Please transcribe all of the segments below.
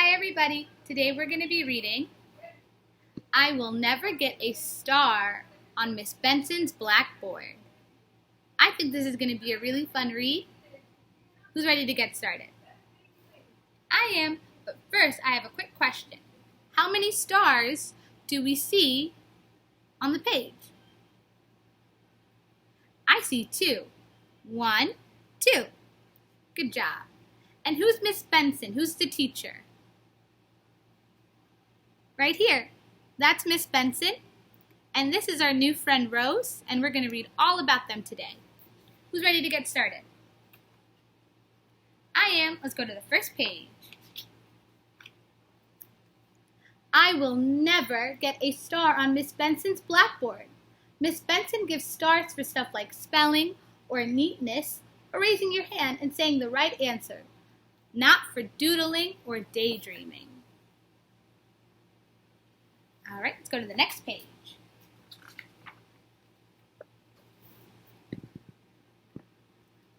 Hi everybody! Today we're going to be reading I Will Never Get a Star on Miss Benson's Blackboard. I think this is going to be a really fun read. Who's ready to get started? I am, but first I have a quick question. How many stars do we see on the page? I see 2. 1, 2. Good job. And who's Miss Benson? Who's the teacher? Right here. That's Miss Benson. And this is our new friend Rose, and we're going to read all about them today. Who's ready to get started? I am. Let's go to the first page. I will never get a star on Miss Benson's blackboard. Miss Benson gives stars for stuff like spelling or neatness or raising your hand and saying the right answer, not for doodling or daydreaming. All right, let's go to the next page.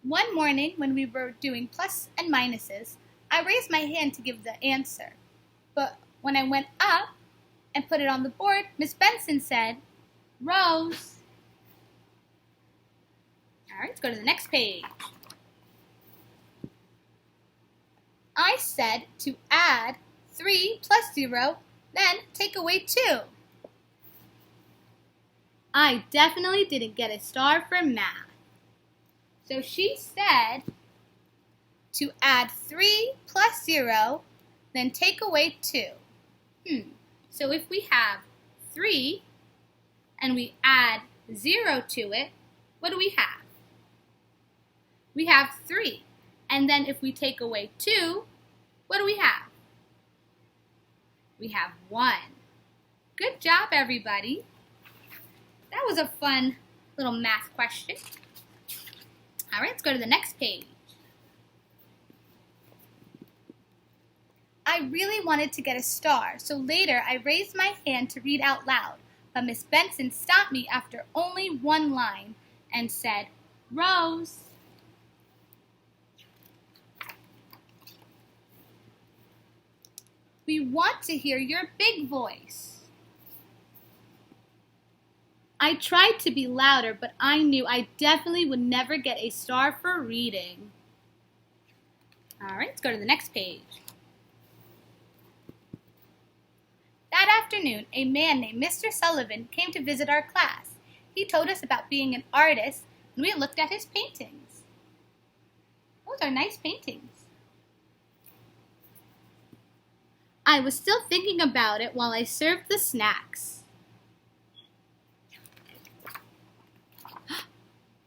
One morning when we were doing plus and minuses, I raised my hand to give the answer. But when I went up and put it on the board, Miss Benson said, Rose. All right, let's go to the next page. I said to add 3 plus 0, then take away 2. I definitely didn't get a star for math. So she said to add 3 plus 0, then take away 2. So if we have 3 and we add 0 to it, what do we have? We have 3. And then if we take away 2, what do we have? We have 1. Good job, everybody. That was a fun little math question. All right, let's go to the next page. I really wanted to get a star, so later I raised my hand to read out loud, but Miss Benson stopped me after only one line and said, Rose. We want to hear your big voice. I tried to be louder, but I knew I definitely would never get a star for reading. All right, let's go to the next page. That afternoon, a man named Mr. Sullivan came to visit our class. He told us about being an artist, and we looked at his paintings. Those are nice paintings. I was still thinking about it while I served the snacks.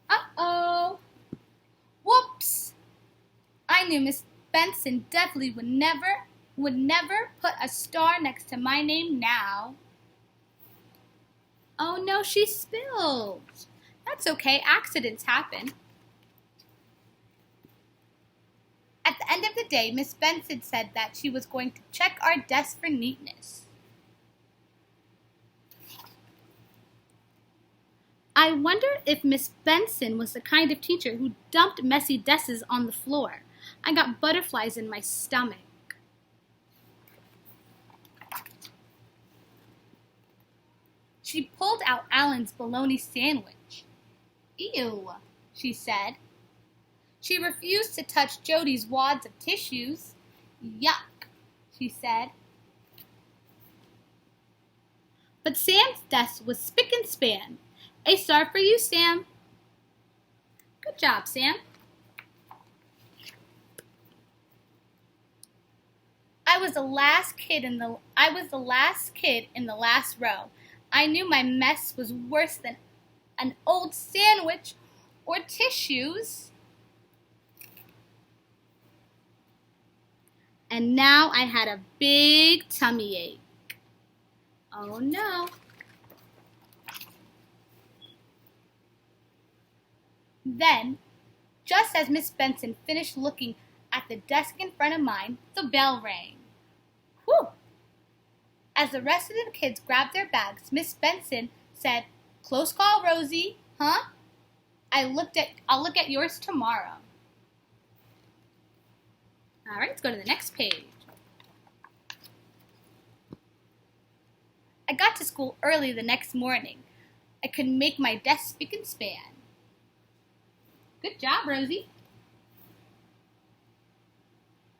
Uh-oh! Whoops! I knew Miss Benson definitely would never put a star next to my name now. Oh no, she spilled. That's okay, accidents happen. At the end of the day, Miss Benson said that she was going to check our desks for neatness. I wonder if Miss Benson was the kind of teacher who dumped messy desks on the floor. I got butterflies in my stomach. She pulled out Alan's bologna sandwich. Ew, she said. She refused to touch Jody's wads of tissues. Yuck, she said. But Sam's desk was spick and span. A star for you, Sam. Good job, Sam. I was the last kid in the last row. I knew my mess was worse than an old sandwich or tissues. And now I had a big tummy ache. Oh no. Then, just as Miss Benson finished looking at the desk in front of mine, the bell rang. Whew! As the rest of the kids grabbed their bags, Miss Benson said, Close call, Rosie, huh? I'll look at yours tomorrow. All right, let's go to the next page. I got to school early the next morning. I could make my desk spick and span. Good job, Rosie.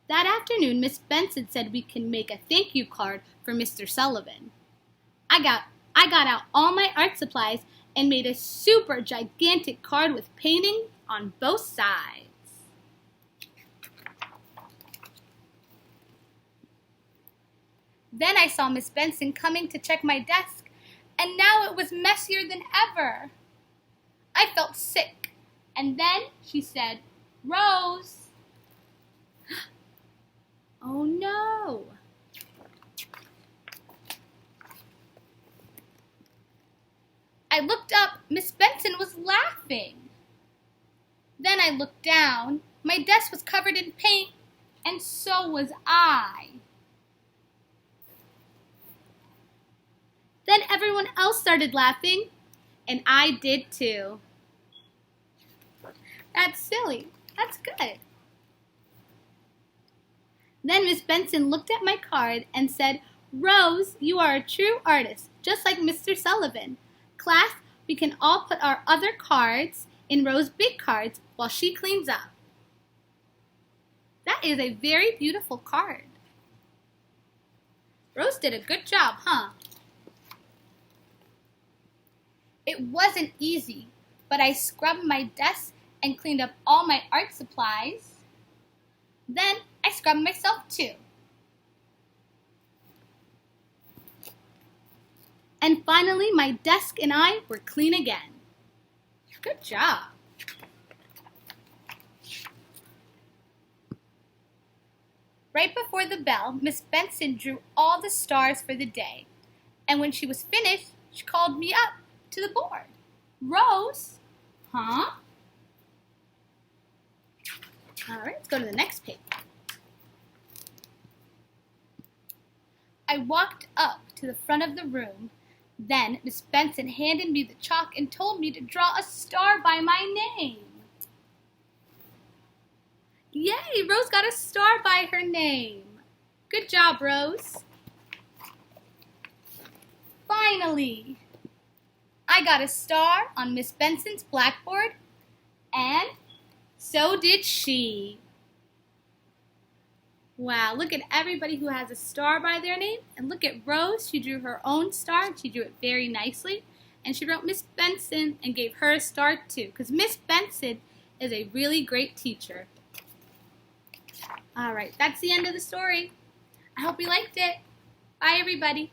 That afternoon, Miss Benson said we can make a thank you card for Mr. Sullivan. I got out all my art supplies and made a super gigantic card with painting on both sides. Then I saw Miss Benson coming to check my desk, and now it was messier than ever. I felt sick, and then she said, "Rose." Oh no! I looked up. Miss Benson was laughing. Then I looked down. My desk was covered in paint, and so was I. Then everyone else started laughing, and I did too. That's silly. That's good. Then Miss Benson looked at my card and said, "Rose, you are a true artist, just like Mr. Sullivan. Class, we can all put our other cards in Rose's big cards while she cleans up." That is a very beautiful card. Rose did a good job, huh? It wasn't easy, but I scrubbed my desk and cleaned up all my art supplies. Then I scrubbed myself too. And finally, my desk and I were clean again. Good job. Right before the bell, Miss Benson drew all the stars for the day. And when she was finished, she called me up to the board. "Rose?" "Huh?" All right, let's go to the next page. I walked up to the front of the room. Then Miss Benson handed me the chalk and told me to draw a star by my name. Yay, Rose got a star by her name. Good job, Rose. Finally, I got a star on Miss Benson's blackboard, and so did she. Wow, look at everybody who has a star by their name. And look at Rose. She drew her own star, and she drew it very nicely. And she wrote Miss Benson and gave her a star too, because Miss Benson is a really great teacher. All right, that's the end of the story. I hope you liked it. Bye, everybody.